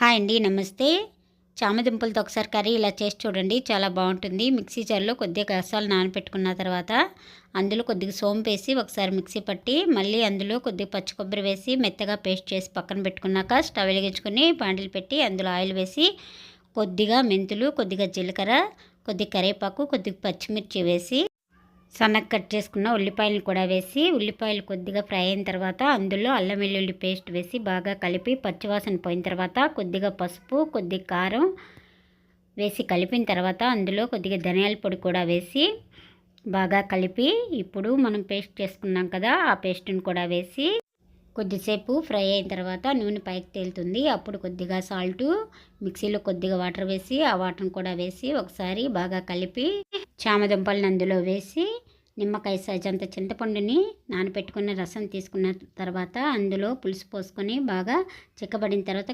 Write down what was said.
Hi అండి, నమస్తే. చామదుంపలతో ఒకసారి కర్రీ ఇలా చేసి చూడండి, చాలా బాగుంటుంది. మిక్సీ జార్లో కొద్దిగా గసాలు నానబెట్టుకున్న తర్వాత అందులో కొద్దిగా సోంపు వేసి ఒకసారి మిక్సీ పట్టి మళ్ళీ అందులో కొద్దిగా పచ్చి కొబ్బరి వేసి మెత్తగా పేస్ట్ చేసి పక్కన పెట్టుకున్నాక స్టవ్ వెలిగించుకొని బాండిల్ పెట్టి అందులో ఆయిల్ వేసి కొద్దిగా మెంతులు, కొద్దిగా జీలకర్ర, కొద్దిగా కరివేపాకు, కొద్దిగా పచ్చిమిర్చి వేసి సన్నగా కట్ చేసుకున్న ఉల్లిపాయలు కూడా వేసి ఉల్లిపాయలు కొద్దిగా ఫ్రై అయిన తర్వాత అందులో అల్లం వెల్లుల్లి పేస్ట్ వేసి బాగా కలిపి పచ్చివాసన పోయిన తర్వాత కొద్దిగా పసుపు, కొద్దిగా కారం వేసి కలిపిన తర్వాత అందులో కొద్దిగా ధనియాల పొడి కూడా వేసి బాగా కలిపి ఇప్పుడు మనం పేస్ట్ చేసుకున్నాం కదా, ఆ పేస్ట్ని కూడా వేసి కొద్దిసేపు ఫ్రై అయిన తర్వాత నూనె పైకి తేలుతుంది. అప్పుడు కొద్దిగా సాల్టు, మిక్సీలో కొద్దిగా వాటర్ వేసి ఆ వాటర్ని కూడా వేసి ఒకసారి బాగా కలిపి చామదుంపలను అందులో వేసి నిమ్మకాయ సైజ్ అంత చింతపండుని నానబెట్టుకున్న రసం తీసుకున్న తర్వాత అందులో పులుసు పోసుకొని బాగా చిక్కబడిన తర్వాత